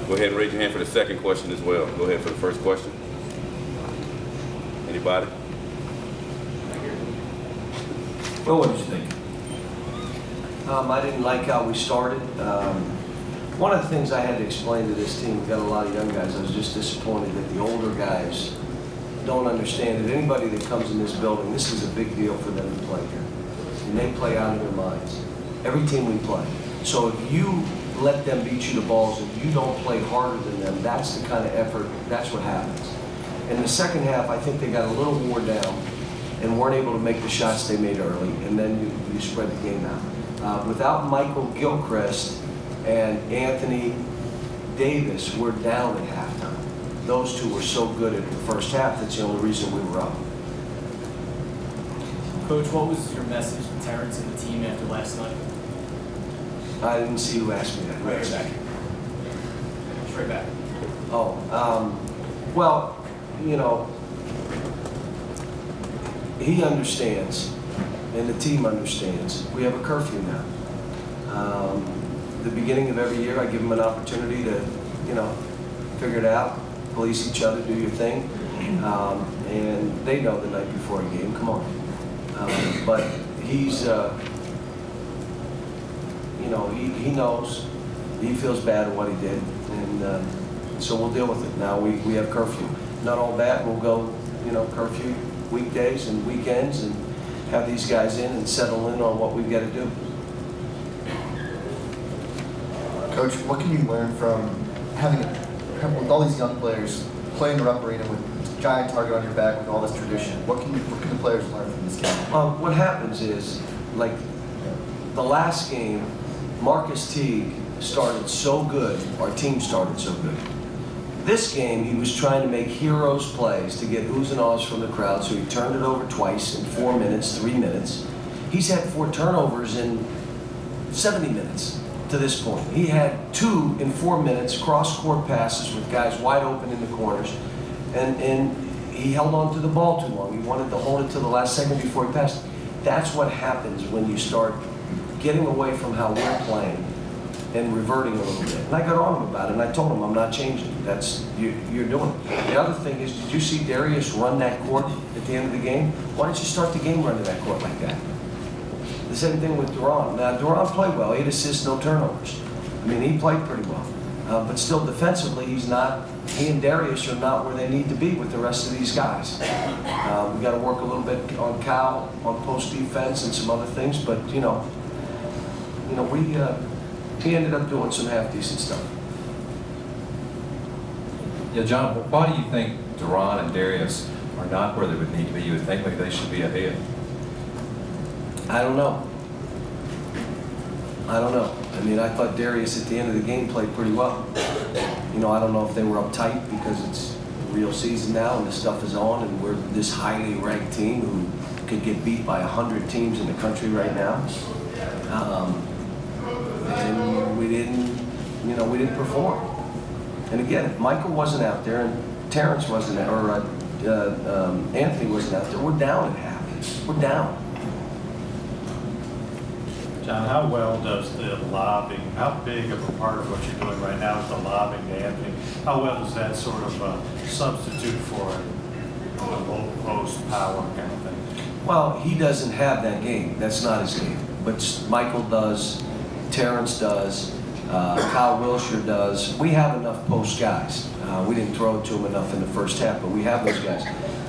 Go ahead and raise your hand for the second question as well. Go ahead for the first question. Anybody? Well, what did you think? I didn't like how we started. One of the things I had to explain to this team, we've got a lot of young guys, I was just disappointed that the older guys don't understand that anybody that comes in this building, this is a big deal for them to play here. And they play out of their minds. Every team we play. So if you let them beat you to balls and you don't play harder than them, that's the kind of effort, that's what happens. In the second half, I think they got a little worn down and weren't able to make the shots they made early, and then you spread the game out. Without Michael Gilchrist and Anthony Davis, we're down at halftime. Those two were so good at the first half, that's the only reason we were up. Coach, what was your message to Terrence and the team after last night? I didn't see who asked me that. Right back. Straight back. Oh, well, you know, he understands, and the team understands. We have a curfew now. The beginning of every year, I give them an opportunity to, you know, figure it out, police each other, do your thing, and they know the night before a game. Come on, but he's, you know, he knows. He feels bad at what he did, and so we'll deal with it. Now we have curfew. Not all bad. We'll go, you know, curfew weekdays and weekends and have these guys in and settle in on what we've got to do. Coach, what can you learn from having, with all these young players, playing the Rupp Arena with a giant target on your back with all this tradition? What can the players learn from this game? What happens is, like the last game, Marcus Teague started so good, our team started so good. This game, he was trying to make heroes plays to get oohs and ahs from the crowd, so he turned it over twice in 4 minutes, 3 minutes. He's had 4 turnovers in 70 minutes to this point. He had 2 in 4 minutes, cross-court passes with guys wide open in the corners, and he held on to the ball too long. He wanted to hold it to the last second before he passed. That's what happens when you start getting away from how we're playing and reverting a little bit. And I got on him about it, and I told him I'm not changing. That's, you're doing it. The other thing is, did you see Darius run that court at the end of the game? Why didn't you start the game running that court like that? The same thing with Duran. Now, Duran played well. 8 assists, no turnovers. I mean, he played pretty well. But still, defensively, he and Darius are not where they need to be with the rest of these guys. We got to work a little bit on Cal, on post defense and some other things, but, you know, he ended up doing some half-decent stuff. Yeah, John, why do you think Duran and Darius are not where they would need to be? You would think like they should be ahead. I don't know. I mean, I thought Darius at the end of the game played pretty well. You know, I don't know if they were uptight because it's the real season now and the stuff is on and we're this highly ranked team who could get beat by 100 teams in the country right now. And we didn't perform. And again, if Michael wasn't out there and Terrence wasn't there, or Anthony wasn't out there, we're down at half. We're down. John, how well does the lobbing, how big of a part of what you're doing right now is the lobbing to Anthony? How well does that sort of substitute for a low post power kind of thing? Well, he doesn't have that game. That's not his game. But Michael does, Terrence does, Kyle Wilshire does. We have enough post guys. We didn't throw it to him enough in the first half, but we have those guys.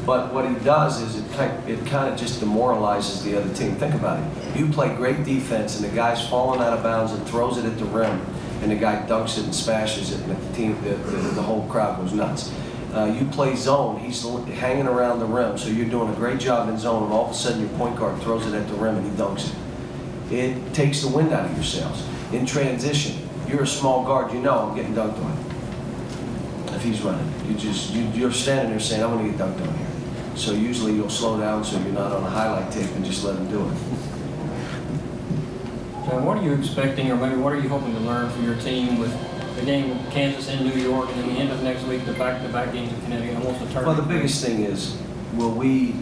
But what he does is it kind of just demoralizes the other team. Think about it. You play great defense and the guy's falling out of bounds and throws it at the rim and the guy dunks it and smashes it and the whole crowd goes nuts. You play zone, he's hanging around the rim, so you're doing a great job in zone and all of a sudden your point guard throws it at the rim and he dunks it. It takes the wind out of your sails. In transition, you're a small guard, you know I'm getting dunked on. If he's running, you're standing there saying, I'm going to get dunked on here. So usually you'll slow down so you're not on a highlight tape and just let him do it. John, what are you expecting, or maybe what are you hoping to learn from your team with the game with Kansas and New York, and then the end of next week, the back-to-back games in Connecticut, almost a tournament? Well, the biggest thing is, will we,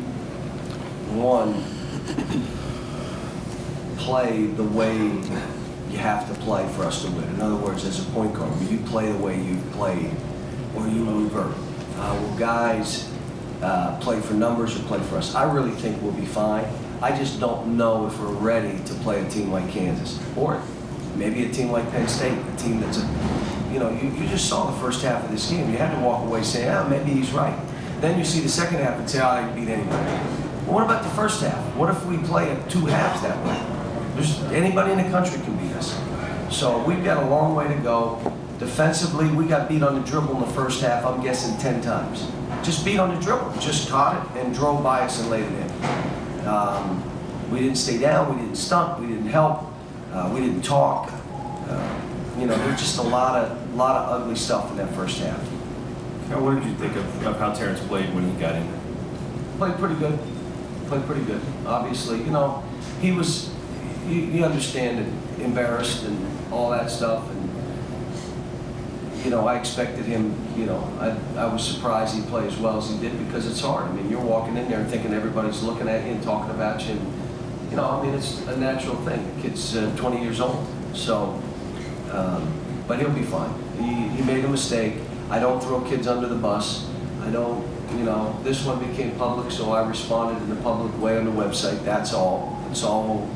one, play the way you have to play for us to win. In other words, as a point guard, will you play the way you've played, or you revert? Will guys play for numbers or play for us? I really think we'll be fine. I just don't know if we're ready to play a team like Kansas, or maybe a team like Penn State, a team that's you just saw the first half of this game. You had to walk away saying, maybe he's right. Then you see the second half and say, I can beat anybody. Well, what about the first half? What if we play 2 halves that way? Anybody in the country can beat us. So we've got a long way to go. Defensively, we got beat on the dribble in the first half, I'm guessing 10 times. Just beat on the dribble. Just caught it and drove by us and laid it in. We didn't stay down, we didn't stunt, we didn't help, we didn't talk. There's just a lot of ugly stuff in that first half. What did you think of how Terrence played when he got in there? Played pretty good. Played pretty good. Obviously, he was, you understand it, embarrassed and all that stuff. And, I expected him, I was surprised he'd play as well as he did because it's hard. I mean, you're walking in there and thinking everybody's looking at you and talking about you. And, it's a natural thing. The kid's 20 years old. So, but he'll be fine. He made a mistake. I don't throw kids under the bus. I don't, this one became public, so I responded in the public way on the website. That's all. It's all.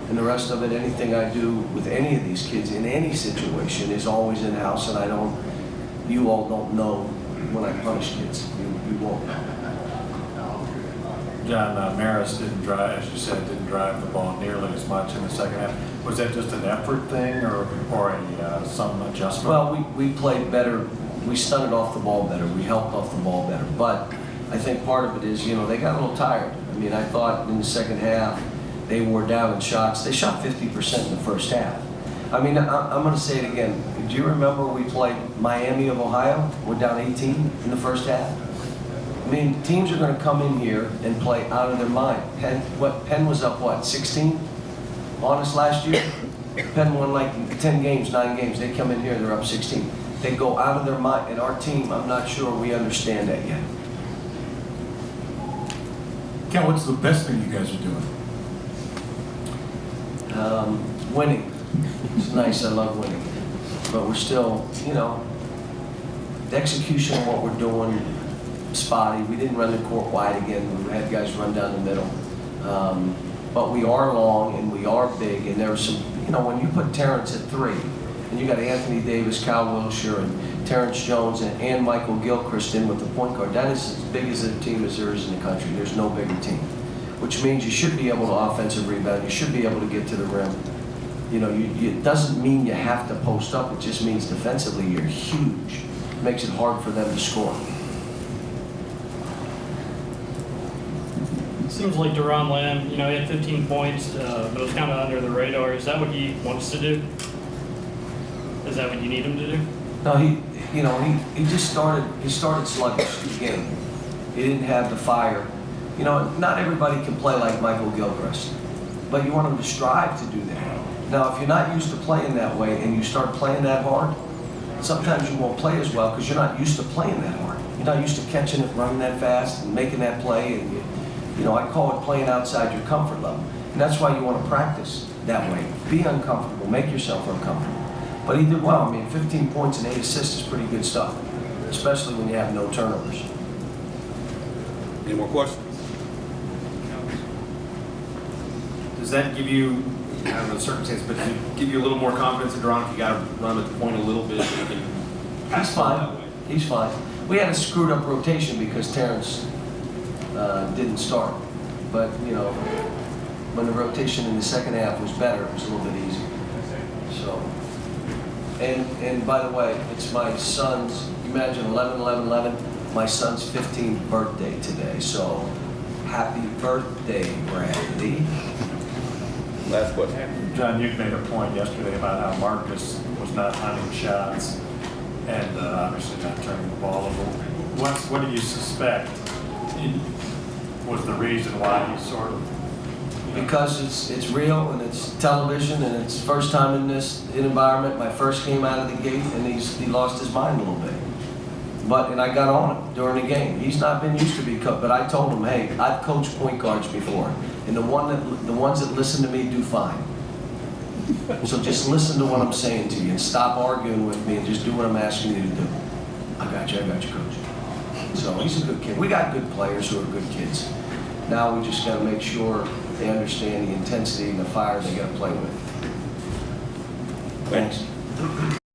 And the rest of it, anything I do with any of these kids in any situation is always in-house, and you all don't know when I punish kids. You won't know. John, Marist didn't drive, as you said, didn't drive the ball nearly as much in the second half. Was that just an effort thing or some adjustment? Well, we played better. We stunted off the ball better. We helped off the ball better. But I think part of it is, they got a little tired. I mean, I thought in the second half, they wore down in shots. They shot 50% in the first half. I mean, I'm going to say it again. Do you remember we played Miami of Ohio? We're down 18 in the first half. I mean, teams are going to come in here and play out of their mind. Penn was up, 16 on us last year? Penn won like 10 games, 9 games. They come in here, they're up 16. They go out of their mind. And our team, I'm not sure we understand that yet. Cal, what's the best thing you guys are doing? Winning. It's nice, I love winning. But we're still, the execution of what we're doing, spotty. We didn't run the court wide again. We had guys run down the middle. But we are long and we are big, and there are some, when you put Terrence at 3, and you got Anthony Davis, Kyle Wilshire, and Terrence Jones, and Michael Gilchrist in with the point guard, that is as big as a team as there is in the country. There's no bigger team. Which means you should be able to offensive rebound, you should be able to get to the rim. It doesn't mean you have to post up, it just means defensively you're huge. It makes it hard for them to score. It seems like Deron Lamb, he had 15 points, but it was kind of under the radar. Is that what he wants to do? Is that what you need him to do? No, he just started sluggish the game. He didn't have the fire. Not everybody can play like Michael Gilchrist, but you want him to strive to do that. Now, if you're not used to playing that way and you start playing that hard, sometimes you won't play as well because you're not used to playing that hard. You're not used to catching it, running that fast, and making that play. And I call it playing outside your comfort level. And that's why you want to practice that way. Be uncomfortable. Make yourself uncomfortable. But he did well. I mean, 15 points and 8 assists is pretty good stuff, especially when you have no turnovers. Any more questions? Does that give you, I don't know the circumstance, but does it give you a little more confidence in Deron if you got to run at the point a little bit? You can He's fine. He's fine. We had a screwed up rotation because Terrence didn't start. But, when the rotation in the second half was better, it was a little bit easier. So, and by the way, it's my son's, imagine 11-11-11, my son's 15th birthday today. So, happy birthday, Bradley. Last question. John, you made a point yesterday about how Marcus was not hunting shots and obviously not turning the ball over. What do you suspect was the reason why he sort of... Because it's real and it's television and it's first time in this environment, my first game out of the gate, and he lost his mind a little bit. And I got on him during the game. He's not been used to be coached, but I told him, hey, I've coached point guards before, and the ones that listen to me do fine. So just listen to what I'm saying to you and stop arguing with me and just do what I'm asking you to do. I got you, coach. So he's a good kid. We got good players who are good kids. Now we just got to make sure they understand the intensity and the fire they got to play with. Thanks.